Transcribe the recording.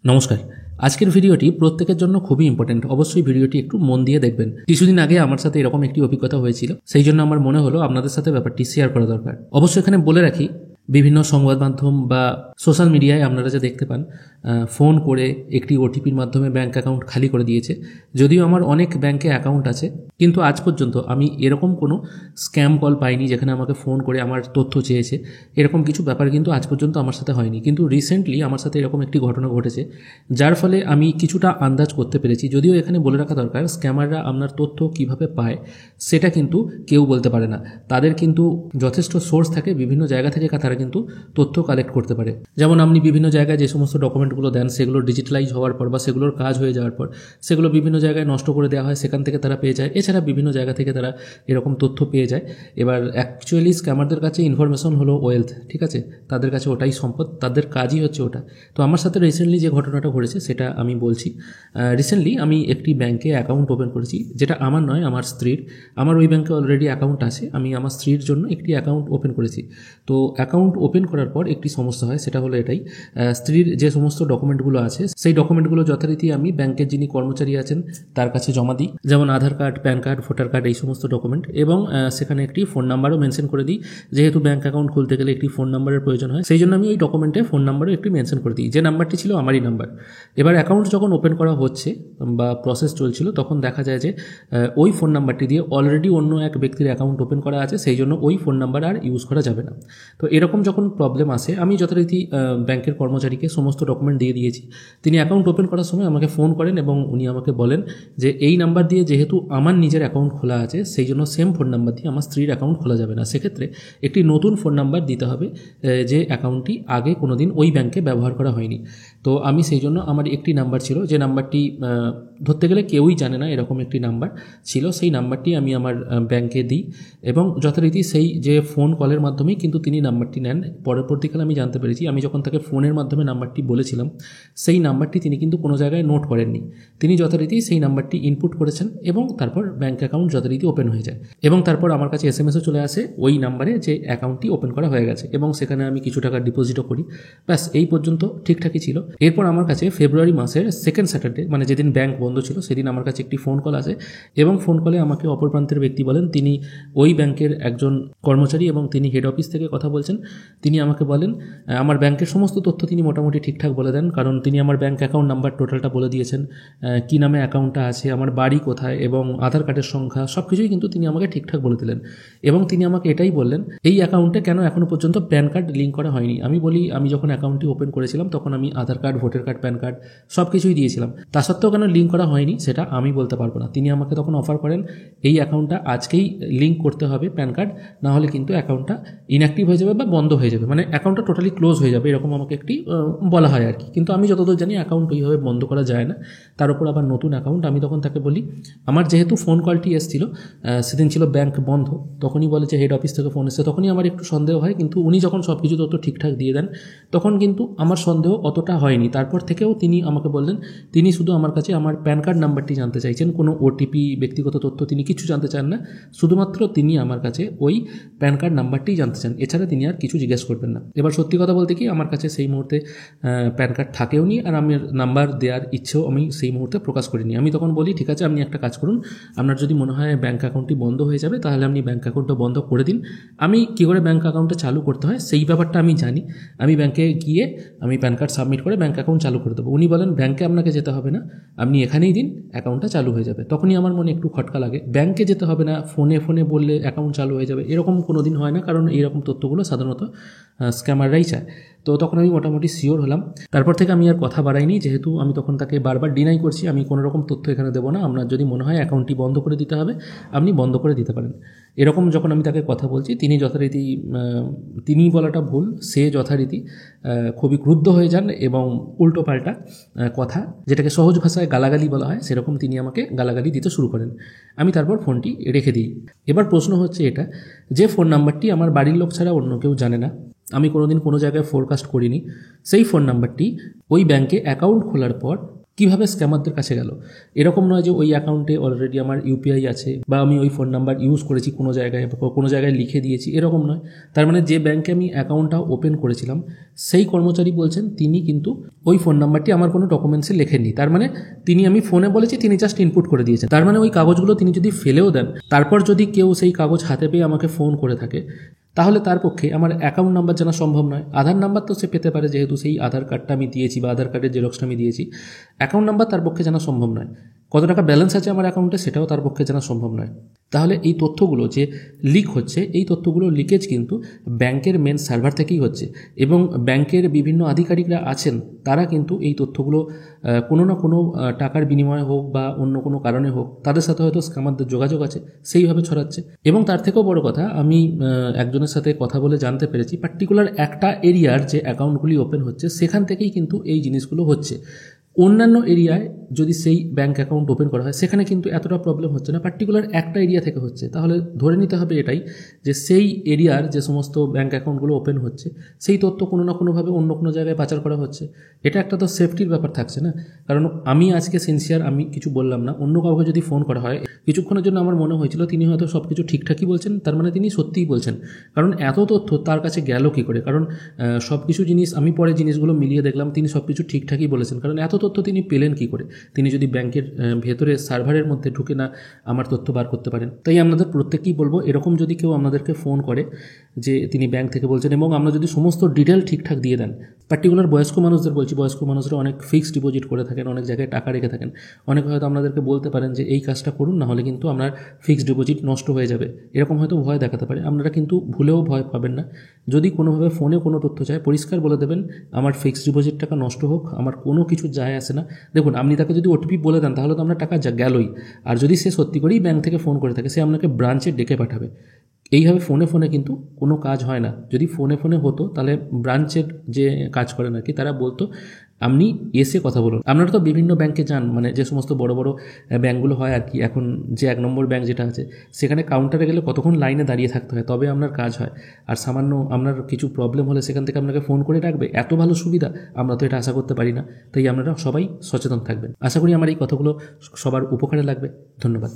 নমস্কার। আজকের ভিডিওটি প্রত্যেকের জন্য খুবই ইম্পর্টেন্ট। অবশ্যই ভিডিওটি একটু মন দিয়ে দেখবেন। কিছুদিন আগে আমার সাথে এরকম একটি অভিজ্ঞতা হয়েছিল, সেই জন্য আমার মনে হলো আপনাদের সাথে ব্যাপারটি শেয়ার করা দরকার। অবশ্যই এখানে বলে রাখি, বিভিন্ন সংবাদ মাধ্যম বা সোশ্যাল মিডিয়ায় আপনারা যা দেখতে পান, ফোন করে একটি ওটিপির মাধ্যমে ব্যাঙ্ক অ্যাকাউন্ট খালি করে দিয়েছে। যদিও আমার অনেক ব্যাঙ্কে অ্যাকাউন্ট আছে, কিন্তু আজ পর্যন্ত আমি এরকম কোনো স্ক্যাম কল পাইনি যেখানে আমাকে ফোন করে আমার তথ্য চেয়েছে। এরকম কিছু ব্যাপার কিন্তু আজ পর্যন্ত আমার সাথে হয়নি। কিন্তু রিসেন্টলি আমার সাথে এরকম একটি ঘটনা ঘটেছে, যার ফলে আমি কিছুটা আন্দাজ করতে পেরেছি। যদিও এখানে বলে রাখা দরকার, স্ক্যামাররা আপনার তথ্য কিভাবে পায় সেটা কিন্তু কেউ বলতে পারে না। তাদের কিন্তু যথেষ্ট সোর্স থাকে, বিভিন্ন জায়গা থেকে তারা কিন্তু তথ্য কালেক্ট করতে পারে। যেমন আপনি বিভিন্ন জায়গায় যে সমস্ত ডকুমেন্টগুলো দেন, সেগুলো ডিজিটালাইজ হওয়ার পর বা সেগুলোর কাজ হয়ে যাওয়ার পর সেগুলো বিভিন্ন জায়গায় নষ্ট করে দেওয়া হয়, সেখান থেকে তারা পেয়ে যায়। এছাড়া বিভিন্ন জায়গা থেকে তারা এরকম তথ্য পেয়ে যায়। এবার অ্যাকচুয়ালি স্ক্যামারদের কাছে ইনফরমেশন হলো ওয়েলথ, ঠিক আছে? তাদের কাছে ওটাই সম্পদ, তাদের কাজই হচ্ছে ওটা। তো আমার সাথে রিসেন্টলি যে ঘটনাটা ঘটেছে সেটা আমি বলছি। রিসেন্টলি আমি একটি ব্যাংকে অ্যাকাউন্ট ওপেন করেছি, যেটা আমার নয়, আমার স্ত্রীর। আমার ওই ব্যাংকে অলরেডি অ্যাকাউন্ট আছে, আমি আমার স্ত্রীর জন্য একটি অ্যাকাউন্ট ওপেন করেছি। তো অ্যাকাউন্ট ওপেন করার পর একটি সমস্যা হয়, সেটা হলো এটাই, স্ত্রীর যে সমস্ত ডকুমেন্টগুলো আছে সেই ডকুমেন্টগুলো যথারীতি আমি ব্যাংকের যিনি কর্মচারী আছেন তার কাছে জমা দিই। যেমন Aadhaar card, PAN card, voter card, এই সমস্ত ডকুমেন্ট। এবং সেখানে একটি ফোন নাম্বারও মেনশন করে দিই, যেহেতু ব্যাংক অ্যাকাউন্ট খুলতে গেলে একটি ফোন নাম্বারের প্রয়োজন হয়। সেই জন্য আমি ওই ডকুমেন্টে ফোন নাম্বারও একটি মেনশন করে দিই, যে নাম্বারটি ছিল আমারই নাম্বার। এবার অ্যাকাউন্ট যখন ওপেন করা হচ্ছে বা প্রসেস চলছিল, তখন দেখা যায় যে ওই ফোন নাম্বারটি দিয়ে অলরেডি অন্য এক ব্যক্তির অ্যাকাউন্ট ওপেন করা আছে, সেই জন্য ওই ফোন নাম্বার আর ইউজ করা যাবে না। তো এরকম যখন প্রবলেম আসে, আমি যথারীতি ব্যাংকের কর্মচারীকে সমস্ত ডকুমেন্ট দিয়ে দিয়েছি। তিনি অ্যাকাউন্ট ওপেন করার সময় আমাকে ফোন করেন এবং উনি আমাকে বলেন যে এই নাম্বার দিয়ে যেহেতু আমার নিজের অ্যাকাউন্ট খোলা আছে, সেই জন্য সেম ফোন নাম্বার দিয়ে আমার স্ত্রীর অ্যাকাউন্ট খোলা যাবে না। সেক্ষেত্রে একটি নতুন ফোন নাম্বার দিতে হবে, যে অ্যাকাউন্টটি আগে কোনো দিন ওই ব্যাংকে ব্যবহার করা হয়নি। তো আমি সেই জন্য, আমার একটি নাম্বার ছিল, যে নাম্বারটি ধরতে গেলে কেউই জানে না, এরকম একটি নাম্বার ছিল। সেই নাম্বারটি আমি আমার ব্যাংকে দিই এবং যথারীতি সেই যে ফোন কলের মাধ্যমেই কিন্তু তিনি নাম্বারটি নেন। পরবর্তীকালে আমি জানতে পেরেছি, আমি যখন তাকে ফোনের মাধ্যমে নাম্বারটি বলেছিলাম, সেই নাম্বারটি তিনি কিন্তু কোনো জায়গায় নোট করেননি। তিনি যথারীতি সেই নাম্বারটি ইনপুট করেছেন এবং তারপর ব্যাংক অ্যাকাউন্ট যথারীতি ওপেন হয়ে যায়। এবং তারপর আমার কাছে এসএমএসও চলে আসে ওই নাম্বারে যে অ্যাকাউন্টটি ওপেন করা হয়ে গেছে, এবং সেখানে আমি কিছু টাকা ডিপোজিটও করি। ব্যাস, এই পর্যন্ত ঠিকঠাকই ছিল। এরপর আমার কাছে ফেব্রুয়ারি মাসের সেকেন্ড স্যাটারডে, মানে যেদিন ব্যাংক বন্ধ ছিল, সেদিন আমার কাছে একটি ফোন কল আসে এবং ফোন কলে আমাকে অপর প্রান্তের ব্যক্তি বলেন তিনি ওই ব্যাংকের একজন কর্মচারী এবং তিনি হেড অফিস থেকে কথা বলছেন। তিনি আমাকে বলেন, আমার ব্যাংকের সমস্ত তথ্য তিনি মোটামুটি ঠিকঠাক বলে দেন, কারণ তিনি আমার ব্যাংক অ্যাকাউন্ট নাম্বার টোটালটা বলে দিয়েছেন, কী নামে অ্যাকাউন্টটা আছে, আমার বাড়ি কোথায় এবং আধার কার্ডের সংখ্যা, সব কিছুই কিন্তু তিনি আমাকে ঠিকঠাক বলে দিলেন। এবং তিনি আমাকে এটাই বললেন, এই অ্যাকাউন্টে কেন এখনও পর্যন্ত প্যান কার্ড লিঙ্ক করা হয়নি। আমি বলি, আমি যখন অ্যাকাউন্টটি ওপেন করেছিলাম তখন আমি Aadhaar card, voter card, PAN card সব কিছুই দিয়েছিলাম, তা সত্ত্বেও কেন লিঙ্ক করা হয়নি সেটা আমি বলতে পারবো না। তিনি আমাকে তখন অফার করেন, এই অ্যাকাউন্টটা আজকেই লিঙ্ক করতে হবে প্যান কার্ড, না হলে কিন্তু অ্যাকাউন্টটা ইনঅ্যাক্টিভ হয়ে যাবে বা বন্ধ হয়ে যাবে, মানে অ্যাকাউন্টটা টোটালি ক্লোজ হয়ে যাবে, এরকম আমাকে একটি বলা হয় আর কি। কিন্তু আমি যতদূর জানি অ্যাকাউন্ট ওইভাবে বন্ধ করা যায় না, তার উপর আবার নতুন অ্যাকাউন্ট। আমি তখন তাকে বলি, আমার যেহেতু ফোন কলটি এসেছিল সেদিন ছিল ব্যাংক বন্ধ, তখনই বলে যে হেড অফিস থেকে ফোন এসেছে, তখনই আমার একটু সন্দেহ হয়। কিন্তু উনি যখন সব কিছু তথ্য ঠিকঠাক দিয়ে দেন, তখন কিন্তু আমার সন্দেহ অতটা হয়নি। তারপর থেকেও তিনি আমাকে বললেন, তিনি শুধু আমার কাছে আমার প্যান কার্ড নাম্বারটি জানতে চাইছেন, কোনো ওটিপি, ব্যক্তিগত তথ্য তিনি কিছু জানতে চান না। শুধুমাত্র তিনি আমার কাছে ওই প্যান কার্ড নাম্বারটিই জানতে চান, এছাড়া তিনি আর কিছু জিজ্ঞেস করবেন না। এবার সত্যি কথা বলতে কি, আমার কাছে সেই মুহূর্তে প্যান কার্ড থাকেও নি, আর আমি নাম্বার দেওয়ার ইচ্ছেও আমি সেই মুহূর্তে প্রকাশ করিনি। আমি তখন বলি, ঠিক আছে, আপনি একটা কাজ করুন, আপনার যদি মনে হয় ব্যাঙ্ক অ্যাকাউন্টটি বন্ধ হয়ে যাবে, তাহলে আপনি ব্যাঙ্ক অ্যাকাউন্টটা বন্ধ করে দিন। আমি কী করে ব্যাঙ্ক অ্যাকাউন্টটা চালু করতে হয় সেই ব্যাপারটা আমি জানি, আমি ব্যাঙ্কে গিয়ে আমি প্যান কার্ড সাবমিট করে ব্যাঙ্ক অ্যাকাউন্ট চালু করে দেবো। উনি বলেন, ব্যাঙ্কে আপনাকে যেতে হবে না, আপনি এখানেই দিন, অ্যাকাউন্টটা চালু হয়ে যাবে। তখনই আমার মনে একটু খটকা লাগে, ব্যাঙ্কে যেতে হবে না, ফোনে বললে অ্যাকাউন্ট চালু হয়ে যাবে, এরকম কোনো দিন হয় না, কারণ এইরকম তথ্যগুলো সাধারণত স্ক্যামাররাই চায়। তো তখন আমি মোটামুটি শিওর হলাম। তারপর থেকে আমি আর কথা বাড়াইনি, যেহেতু আমি তখন তাকে বারবার ডিনাই করছি, আমি কোনো রকম তথ্য এখানে দেবো না, আপনার যদি মনে হয় অ্যাকাউন্টটি বন্ধ করে দিতে হবে, আপনি বন্ধ করে দিতে পারেন। এরকম যখন আমি তাকে কথা বলছি, তিনি যথারীতি, তিনি বলাটা ভুল, সে যথারীতি খুবই ক্রুদ্ধ হয়ে যান এবং উল্টোপাল্টা কথা, যেটাকে সহজ ভাষায় গালাগালি বলা হয়, সেরকম তিনি আমাকে গালাগালি দিতে শুরু করেন। আমি তারপর ফোনটি রেখে দিই। এবার প্রশ্ন হচ্ছে এটা, যে ফোন নাম্বারটি আমার বাড়ির লোক ছাড়া অন্য কেউ জানে না, আমি কোনোদিন কোনো জায়গায় ফোরকাস্ট করিনি, সেই ফোন নাম্বারটি ওই ব্যাংকে অ্যাকাউন্ট খোলার পর কিভাবে স্ক্যামারদের কাছে গেল। এরকম নয় যে ওই অ্যাকাউন্টে অলরেডি আমার ইউপিআই আছে বা আমি ওই ফোন নাম্বার ইউজ করেছি কোনো জায়গায় লিখে দিয়েছি, এরকম নয়। তার মানে যে ব্যাংকে আমি অ্যাকাউন্টটা ওপেন করেছিলাম সেই কর্মচারী বলছেন তিনি কিন্তু ওই ফোন নাম্বারটি আমার কোনো ডকুমেন্টসে লেখেননি। তার মানে আমি ফোনে বলেছি, তিনি জাস্ট ইনপুট করে দিয়েছেন। তার মানে ওই কাগজগুলো তিনি যদি ফেলেও দেন, তারপর যদি কেউ সেই কাগজ হাতে পেয়ে আমাকে ফোন করে থাকে, তাহলে তার পক্ষে আমার অ্যাকাউন্ট নাম্বার জানা সম্ভব নয়। আধার নাম্বার তো সে পেতে পারে, যেহেতু সেই আধার কার্ডটা আমি দিয়েছি বা আধার কার্ডের জেরক্সটা আমি দিয়েছি। অ্যাকাউন্ট নাম্বার তার পক্ষে জানা সম্ভব নয়। কত টাকা ব্যালেন্স আছে আমার অ্যাকাউন্টে সেটাও তার পক্ষে জানা সম্ভব নয়। তাহলে এই তথ্যগুলো যে লিক হচ্ছে, এই তথ্যগুলো লিকেজ কিন্তু ব্যাংকের মেন সার্ভার থেকেই হচ্ছে, এবং ব্যাংকের বিভিন্ন আধিকারিকরা আছেন, তারা কিন্তু এই তথ্যগুলো কোনো না কোনো টাকার বিনিময়ে হোক বা অন্য কোনো কারণে হোক, তাদের সাথে হয়তো স্ক্যামারদের যোগাযোগ আছে, সেইভাবে ছড়াচ্ছে। এবং তার থেকেও বড় কথা, আমি একজনের সাথে কথা বলে জানতে পেরেছি পার্টিকুলার একটা এরিয়ার যে অ্যাকাউন্টগুলি ওপেন হচ্ছে সেখান থেকেই কিন্তু এই জিনিসগুলো হচ্ছে। অন্যান্য এরিয়ায় যদি সেই ব্যাঙ্ক অ্যাকাউন্ট ওপেন করা হয় সেখানে কিন্তু এতটা প্রবলেম হচ্ছে না, পার্টিকুলার একটা এরিয়া থেকে হচ্ছে। তাহলে ধরে নিতে হবে এটাই, যে সেই এরিয়ার যে সমস্ত ব্যাঙ্ক অ্যাকাউন্টগুলো ওপেন হচ্ছে সেই তথ্য কোনো না কোনোভাবে অন্য কোনো জায়গায় পাচার করা হচ্ছে। এটা একটা তো সেফটির ব্যাপার থাকছে না। কারণ আমি আজকে সিনসিয়ার, আমি কিছু বললাম না, অন্য কাউকে যদি ফোন করা হয়, কিছুক্ষণের জন্য আমার মনে হয়েছিল তিনি হয়তো সব কিছু ঠিকঠাকই বলছেন, তার মানে তিনি সত্যিই বলছেন। কারণ এত তথ্য তার কাছে গেল কী করে? কারণ সব কিছু জিনিস আমি পরে জিনিসগুলো মিলিয়ে দেখলাম তিনি সব কিছু ঠিকঠাকই বলেছেন। কারণ এত তথ্য তিনি পেলেন কী করে? তিনি যদি ব্যাংকের ভেতরে সার্ভারের মধ্যে ঢুকে না আমার তথ্য বার করতে পারেন। তাই আপনাদের প্রত্যেককেই বলবো, এরকম যদি কেউ আপনাদেরকে ফোন করে যে তিনি ব্যাংক থেকে বলছেন, এবং আমরা যদি সমস্ত ডিটেল ঠিকঠাক দিয়ে দেন, পার্টিকুলার বয়স্ক মানুষদের বলছি, বয়স্ক মানুষরা অনেক ফিক্সড ডিপোজিট করে থাকেন, অনেক জায়গায় টাকা রেখে থাকেন। অনেকে হয়তো আপনাদেরকে বলতে পারেন যে এই কাজটা করুন, না হলে কিন্তু আপনার ফিক্সড ডিপোজিট নষ্ট হয়ে যাবে, এরকম হয়তো ভয় দেখাতে পারে। আপনারা কিন্তু ভুলেও ভয় পাবেন না। যদি কোনোভাবে ফোনে কোনো তথ্য চায়, পরিষ্কার বলে দেবেন আমার ফিক্সড ডিপোজিট টাকা নষ্ট হোক, আমার কোনো কিছু যায় আসে না। দেখুন, আপনি তাকে যদি ওটিপি বলে দেন তাহলে তো আপনার টাকা গেলই। আর যদি সে সত্যি করেই ব্যাংক থেকে ফোন করে থাকে, সে আপনাকে ব্রাঞ্চে ডেকে পাঠাবে। এইভাবে ফোনে ফোনে কিন্তু কোনো কাজ হয় না। যদি ফোনে ফোনে হতো তাহলে ব্রাঞ্চের যে কাজ করেন আর কি, তারা বলতো আপনি এসে কথা বলুন। আপনারা তো বিভিন্ন ব্যাংকে যান, মানে যে সমস্ত বড় বড় ব্যাংকগুলো হয় আর কি, এখন যে 1 নম্বর ব্যাংক যেটা আছে, সেখানে কাউন্টারে গেলে কতক্ষণ লাইনে দাঁড়িয়ে থাকতে হয়, তবে আপনার কাজ হয়। আর সামান্য আপনার কিছু প্রবলেম হলে সেখান থেকে আপনাকে ফোন করে রাখবে, এত ভালো সুবিধা আমরা তো এটা আশা করতে পারি না। তাই আপনারা সবাই সচেতন থাকবেন। আশা করি আমার এই কথাগুলো সবার উপকারে লাগবে। ধন্যবাদ।